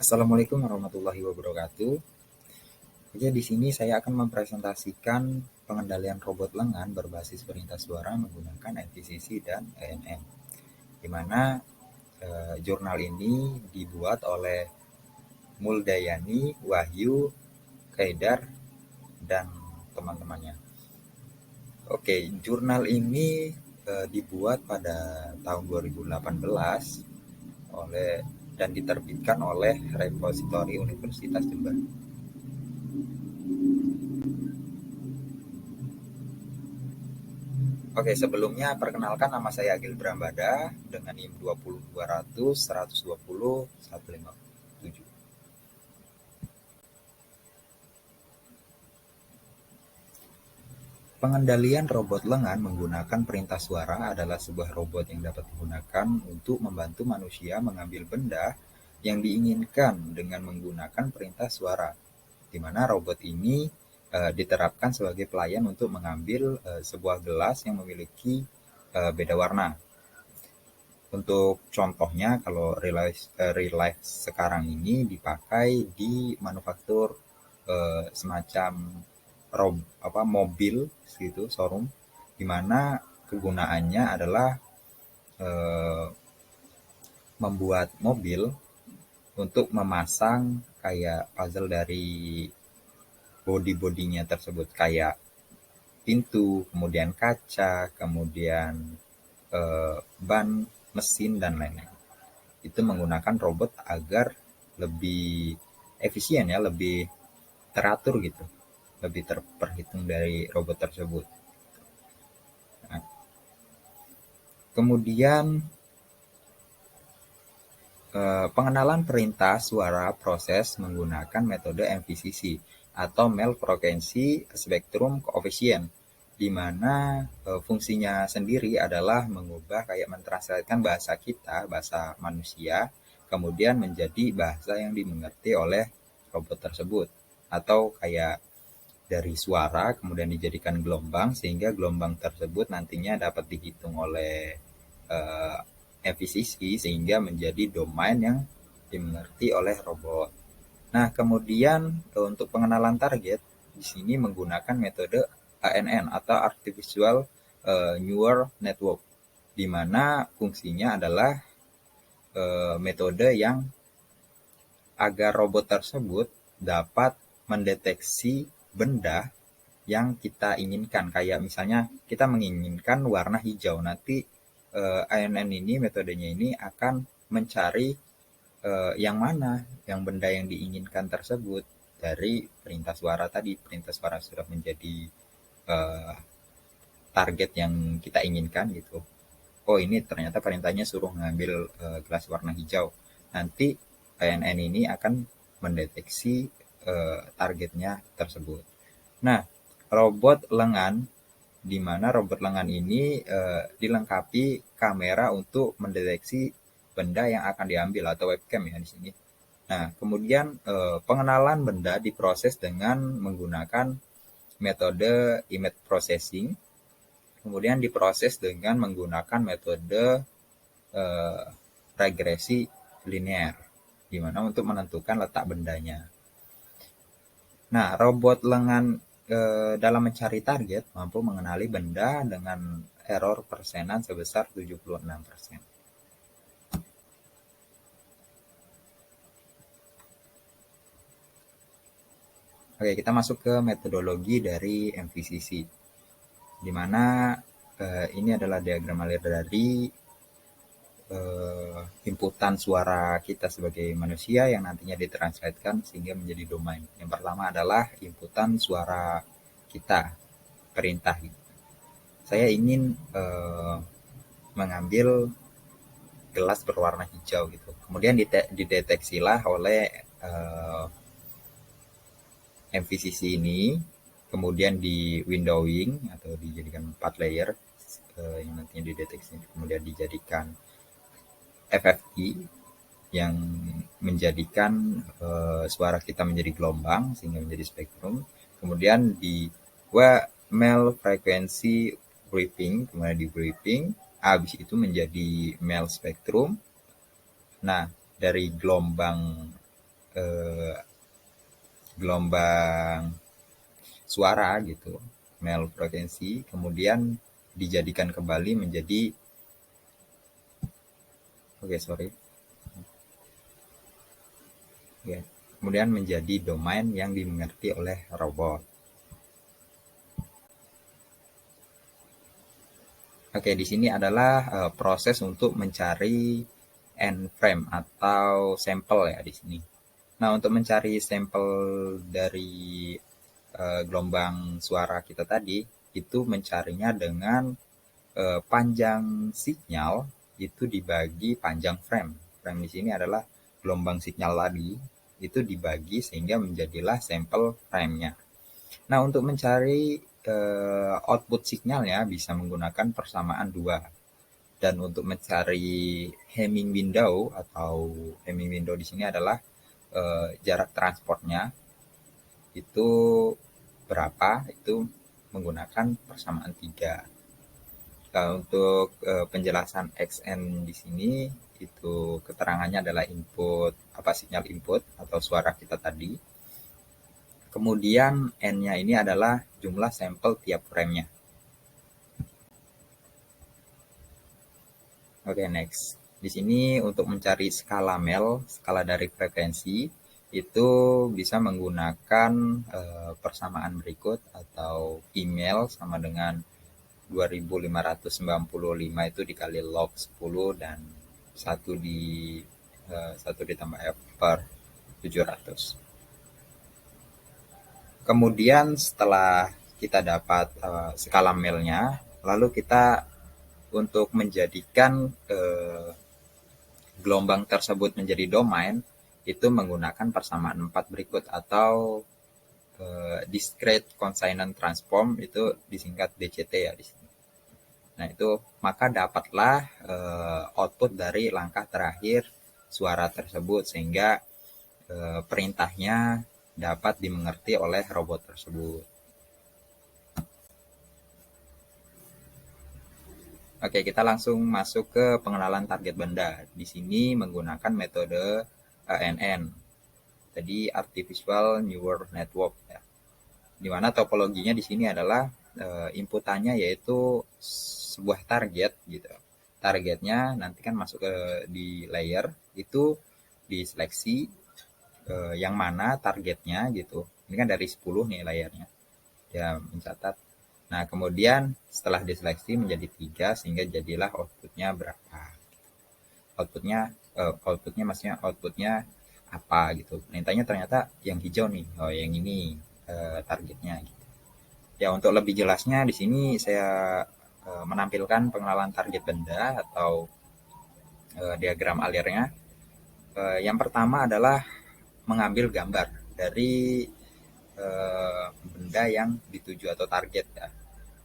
Assalamualaikum warahmatullahi wabarakatuh. Oke, di sini saya akan mempresentasikan pengendalian robot lengan berbasis perintah suara menggunakan MPCC dan ANN. Di mana jurnal ini dibuat oleh Muldayani, Wahyu, Kaidar, dan teman-temannya. Oke, jurnal ini dibuat pada tahun 2018 oleh dan diterbitkan oleh Repositori Universitas Jember. Oke, sebelumnya perkenalkan, nama saya Agil Brambada dengan NIM 20200 120 157. Pengendalian robot lengan menggunakan perintah suara adalah sebuah robot yang dapat digunakan untuk membantu manusia mengambil benda yang diinginkan dengan menggunakan perintah suara, di mana robot ini diterapkan sebagai pelayan untuk mengambil sebuah gelas yang memiliki beda warna. Untuk contohnya, kalau real life sekarang ini dipakai di manufaktur semacam mobil gitu, showroom, di mana kegunaannya adalah membuat mobil untuk memasang kayak puzzle dari body-bodinya tersebut, kayak pintu, kemudian kaca, kemudian ban, mesin, dan lain-lain. Itu menggunakan robot agar lebih efisien ya, lebih teratur gitu, lebih terperhitung dari robot tersebut. Nah, kemudian pengenalan perintah suara proses menggunakan metode MVCC atau Mel Frequency Spectrum Coefficient, di mana fungsinya sendiri adalah mengubah, kayak mentranslatekan bahasa kita, bahasa manusia, kemudian menjadi bahasa yang dimengerti oleh robot tersebut, atau kayak dari suara kemudian dijadikan gelombang, sehingga gelombang tersebut nantinya dapat dihitung oleh efisiensi sehingga menjadi domain yang dimengerti oleh robot. Nah, kemudian untuk pengenalan target di sini menggunakan metode ANN atau Artificial Neural Network, di mana fungsinya adalah metode yang agar robot tersebut dapat mendeteksi benda yang kita inginkan. Kayak misalnya kita menginginkan warna hijau, nanti ANN ini, metodenya ini akan mencari yang mana yang benda yang diinginkan tersebut dari perintah suara tadi. Perintah suara sudah menjadi target yang kita inginkan gitu. Oh, ini ternyata perintahnya suruh ngambil gelas warna hijau. Nanti ANN ini akan mendeteksi targetnya tersebut. Nah, robot lengan, di mana robot lengan ini dilengkapi kamera untuk mendeteksi benda yang akan diambil atau webcam ya di sini. Nah, kemudian pengenalan benda diproses dengan menggunakan metode image processing, kemudian diproses dengan menggunakan metode regresi linear, di mana untuk menentukan letak bendanya. Nah, robot lengan dalam mencari target mampu mengenali benda dengan error persenan sebesar 76%. Oke, kita masuk ke metodologi dari MVCC, di mana ini adalah diagram alir dari inputan suara kita sebagai manusia yang nantinya ditranslatekan sehingga menjadi domain. Yang pertama adalah inputan suara kita, perintah. Saya ingin mengambil gelas berwarna hijau gitu. Kemudian dideteksilah oleh MVCC ini, kemudian di windowing atau dijadikan 4 layer yang nantinya dideteksi, kemudian dijadikan FFI yang menjadikan suara kita menjadi gelombang sehingga menjadi spektrum. Kemudian di Mel Frequency Briefing, kemudian di briefing, habis itu menjadi Mel Spektrum. Nah, dari gelombang eh, gelombang suara gitu, mel frekuensi, kemudian dijadikan kembali menjadi sorry ya, kemudian menjadi domain yang dimengerti oleh robot. Oke, di sini adalah proses untuk mencari n-frame atau sampel ya di sini. Nah, untuk mencari sampel dari gelombang suara kita tadi, itu mencarinya dengan panjang sinyal itu dibagi panjang frame. Frame di sini adalah gelombang sinyal tadi, itu dibagi sehingga menjadilah sampel frame-nya. Nah, untuk mencari output sinyalnya bisa menggunakan persamaan 2. Dan untuk mencari Hamming window atau Hamming window di sini adalah jarak transportnya itu berapa, itu menggunakan persamaan 3. Nah, untuk penjelasan XN di sini itu keterangannya adalah input sinyal input atau suara kita tadi. Kemudian N-nya ini adalah jumlah sampel tiap frame-nya. Oke, next. Di sini untuk mencari skala mel, skala dari frekuensi, itu bisa menggunakan persamaan berikut atau email sama dengan 2595 itu dikali log 10 dan 1 ditambah F per 700. Kemudian setelah kita dapat skala melnya, lalu kita untuk menjadikan gelombang tersebut menjadi domain, itu menggunakan persamaan 4 berikut atau discrete consonant transform, itu disingkat DCT ya di sini. Nah, itu maka dapatlah output dari langkah terakhir suara tersebut sehingga perintahnya dapat dimengerti oleh robot tersebut. Oke, kita langsung masuk ke pengenalan target benda. Di sini menggunakan metode ANN. Jadi Artificial Neural Network ya. Di mana topologinya di sini adalah inputannya yaitu sebuah target gitu. Targetnya nanti kan masuk ke di layer, itu diseleksi yang mana targetnya gitu. Ini kan dari 10 nih layernya. Ya, mencatat. Nah, kemudian setelah diseleksi menjadi 3 sehingga jadilah outputnya berapa. Outputnya maksudnya outputnya apa gitu. Perintahnya ternyata yang hijau nih. Oh, yang ini targetnya gitu. Ya, untuk lebih jelasnya di sini saya menampilkan pengenalan target benda atau diagram alirnya. Yang pertama adalah mengambil gambar dari benda yang dituju atau target ya.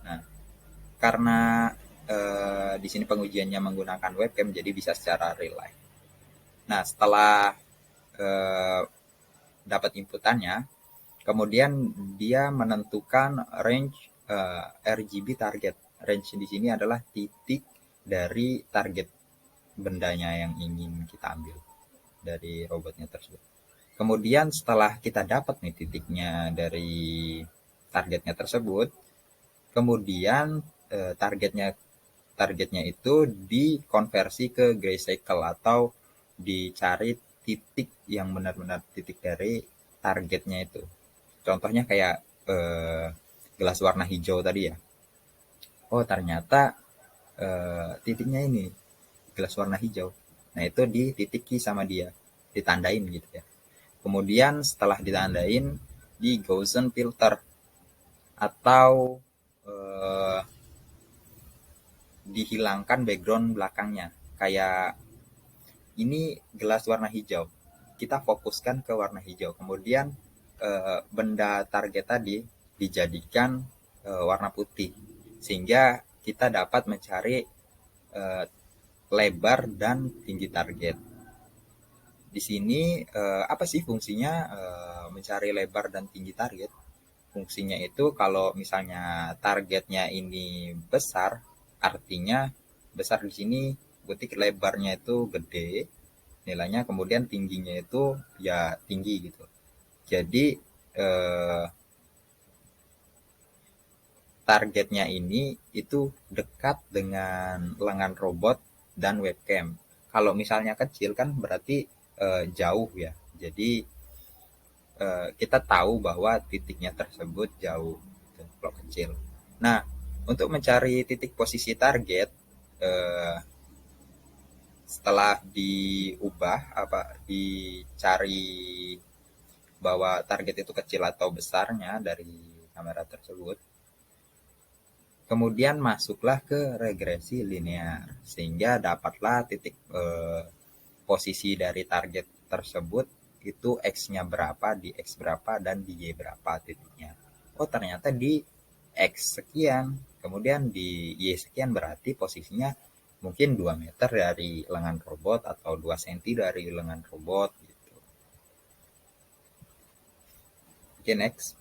Nah, karena di sini pengujiannya menggunakan webcam, jadi bisa secara real life. Nah, setelah dapat inputannya, kemudian dia menentukan range RGB target. Range di sini adalah titik dari target bendanya yang ingin kita ambil dari robotnya tersebut. Kemudian setelah kita dapat nih titiknya dari targetnya tersebut, kemudian targetnya itu dikonversi ke grayscale atau dicari titik yang benar-benar titik dari targetnya itu. Contohnya kayak gelas warna hijau tadi ya. Oh, ternyata titiknya ini gelas warna hijau. Nah, itu dititiki sama dia, ditandain gitu ya. Kemudian setelah ditandain di Gaussian filter atau dihilangkan background belakangnya. Kayak ini gelas warna hijau, kita fokuskan ke warna hijau. Kemudian benda target tadi dijadikan warna putih sehingga kita dapat mencari lebar dan tinggi target. Di sini apa sih fungsinya mencari lebar dan tinggi target? Fungsinya itu kalau misalnya targetnya ini besar, artinya besar di sini berarti lebarnya itu gede, nilainya, kemudian tingginya itu ya tinggi gitu. Jadi targetnya ini itu dekat dengan lengan robot dan webcam. Kalau misalnya kecil kan berarti jauh ya. Jadi kita tahu bahwa titiknya tersebut jauh kalau kecil. Nah, untuk mencari titik posisi target setelah diubah dicari bahwa target itu kecil atau besarnya dari kamera tersebut, kemudian masuklah ke regresi linear sehingga dapatlah titik posisi dari target tersebut itu X-nya berapa, di X berapa, dan di Y berapa titiknya. Oh ternyata di X sekian, kemudian di Y sekian, berarti posisinya mungkin 2 meter dari lengan robot atau 2 cm dari lengan robot gitu. Oke, next.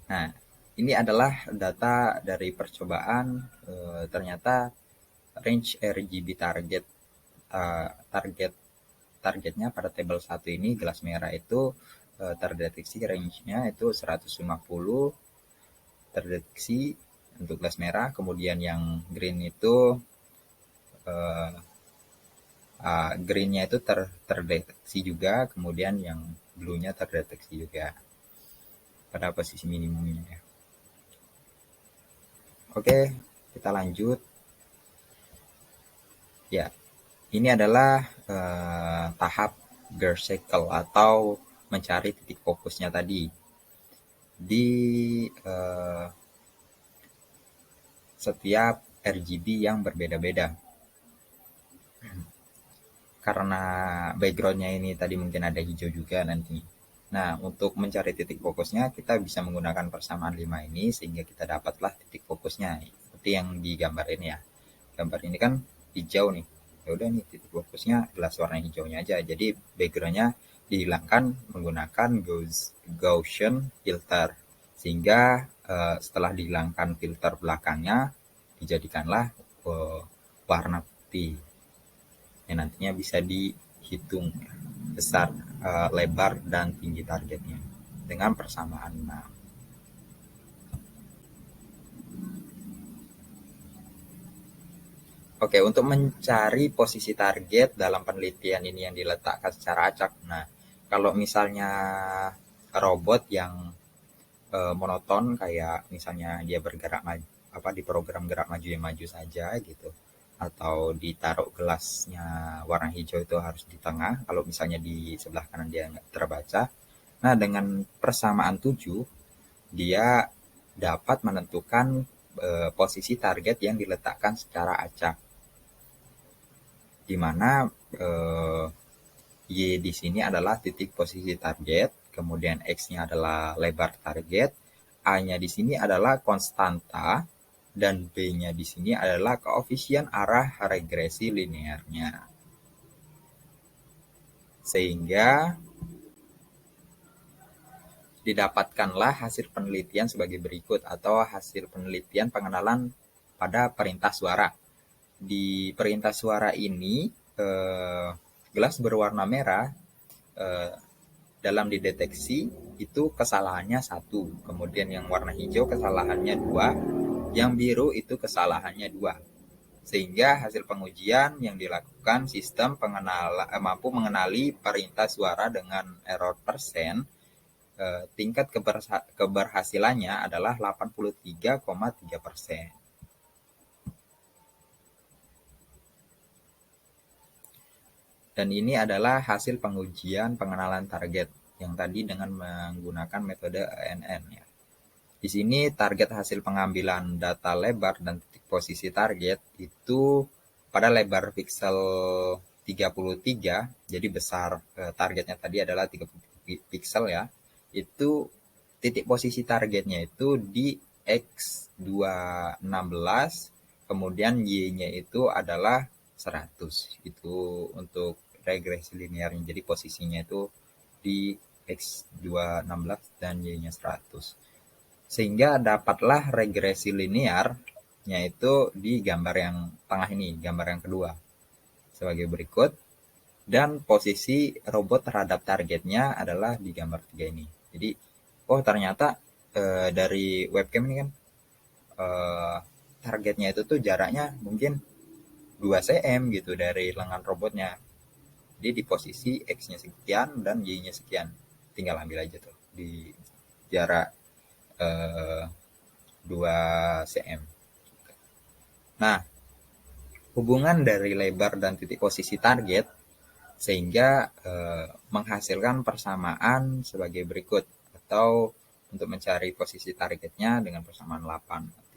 Nah, ini adalah data dari percobaan. Ternyata range RGB targetnya pada tabel 1 ini gelas merah itu terdeteksi range-nya itu 150 terdeteksi untuk gelas merah, kemudian yang green itu green-nya itu terdeteksi juga, kemudian yang blue-nya terdeteksi juga pada posisi minimumnya ya. Oke, kita lanjut. Ya, ini adalah tahap Gear Cycle atau mencari titik fokusnya tadi di setiap RGB yang berbeda-beda. Karena backgroundnya ini tadi mungkin ada hijau juga nanti. Nah, untuk mencari titik fokusnya kita bisa menggunakan persamaan 5 ini sehingga kita dapatlah titik fokusnya seperti yang di gambar ini ya. Gambar ini kan hijau nih. Ya udah nih titik fokusnya gelas warna hijaunya aja. Jadi backgroundnya dihilangkan menggunakan Gaussian filter sehingga setelah dihilangkan filter belakangnya dijadikanlah warna putih yang nantinya bisa dihitung besar, lebar, dan tinggi targetnya dengan persamaan 6. Oke, untuk mencari posisi target dalam penelitian ini yang diletakkan secara acak. Nah, kalau misalnya robot yang monoton kayak misalnya dia bergerak di program gerak maju yang maju saja gitu, atau ditaruh gelasnya warna hijau itu harus di tengah, kalau misalnya di sebelah kanan dia nggak terbaca. Nah, dengan persamaan 7 dia dapat menentukan posisi target yang diletakkan secara acak, di mana Y di sini adalah titik posisi target, kemudian X-nya adalah lebar target, A-nya di sini adalah konstanta, dan B-nya di sini adalah koefisien arah regresi linearnya. Sehingga didapatkanlah hasil penelitian sebagai berikut, atau hasil penelitian pengenalan pada perintah suara. Di perintah suara ini gelas berwarna merah dalam dideteksi itu kesalahannya 1, kemudian yang warna hijau kesalahannya 2, yang biru itu kesalahannya 2. Sehingga hasil pengujian yang dilakukan sistem mampu mengenali perintah suara dengan error persen, tingkat keberhasilannya adalah 83,3%. Dan ini adalah hasil pengujian pengenalan target yang tadi dengan menggunakan metode ANN ya. Di sini target hasil pengambilan data lebar dan titik posisi target itu pada lebar pixel 33, jadi besar, targetnya tadi adalah 30 pixel ya. Itu titik posisi targetnya itu di X216, kemudian Y-nya itu adalah 100. Itu untuk regresi linearnya. Jadi posisinya itu di X216 dan Y-nya 100. Sehingga dapatlah regresi linear, yaitu di gambar yang tengah ini, gambar yang kedua. Sebagai berikut. dan posisi robot terhadap targetnya adalah di gambar 3 ini. Jadi, oh ternyata dari webcam ini kan targetnya itu tuh jaraknya mungkin 2 cm gitu dari lengan robotnya. Jadi di posisi X-nya sekian dan Y-nya sekian. Tinggal ambil aja tuh di jarak 2 cm. Nah, hubungan dari lebar dan titik posisi target sehingga menghasilkan persamaan sebagai berikut, atau untuk mencari posisi targetnya dengan persamaan 8.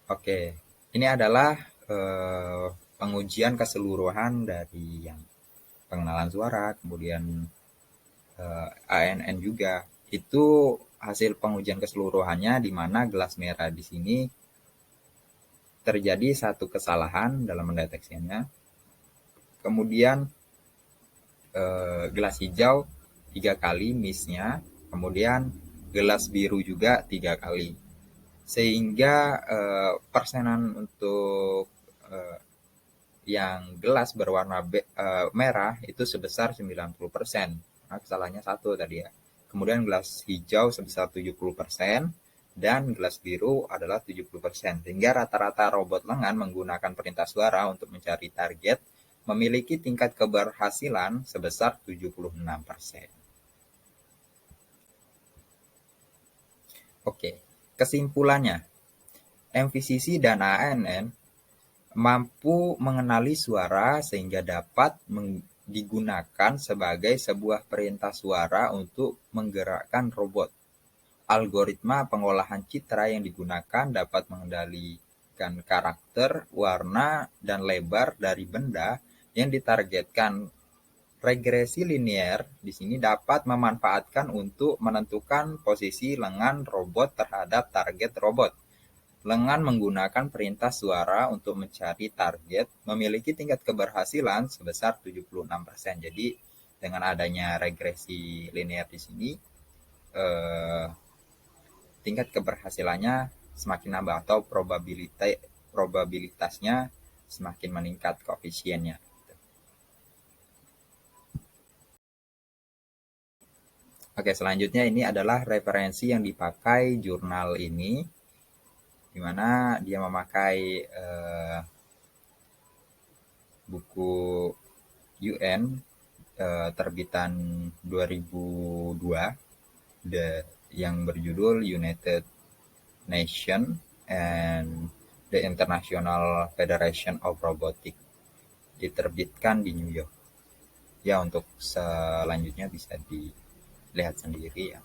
Oke, ini adalah pengujian keseluruhan dari yang pengenalan suara, kemudian ANN juga. Itu hasil pengujian keseluruhannya di mana gelas merah di sini terjadi satu kesalahan dalam mendeteksinya. Kemudian gelas hijau 3 kali miss-nya, kemudian gelas biru juga 3 kali. Sehingga persenan untuk yang gelas berwarna merah itu sebesar 90%. Nah, kesalahannya 1 tadi ya. Kemudian gelas hijau sebesar 70% dan gelas biru adalah 70%. Sehingga rata-rata robot lengan menggunakan perintah suara untuk mencari target memiliki tingkat keberhasilan sebesar 76%. Oke, kesimpulannya, MVCC dan ANN mampu mengenali suara sehingga dapat digunakan sebagai sebuah perintah suara untuk menggerakkan robot. Algoritma pengolahan citra yang digunakan dapat mengendalikan karakter, warna, dan lebar dari benda yang ditargetkan. Regresi linear di sini dapat memanfaatkan untuk menentukan posisi lengan robot terhadap target robot. Lengan menggunakan perintah suara untuk mencari target memiliki tingkat keberhasilan sebesar 76%. Jadi dengan adanya regresi linear di sini tingkat keberhasilannya semakin nambah atau probabilitasnya semakin meningkat koefisiennya. Oke, selanjutnya ini adalah referensi yang dipakai jurnal ini, di mana dia memakai buku UN terbitan 2002 yang berjudul United Nations and the International Federation of Robotics, diterbitkan di New York. Ya, untuk selanjutnya bisa dilihat sendiri ya.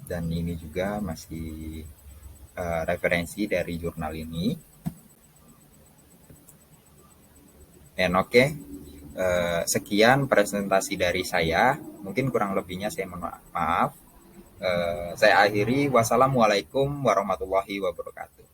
Dan ini juga masih referensi dari jurnal ini. Dan oke, sekian presentasi dari saya. Mungkin kurang lebihnya saya mohon maaf. Saya akhiri. Wassalamualaikum warahmatullahi wabarakatuh.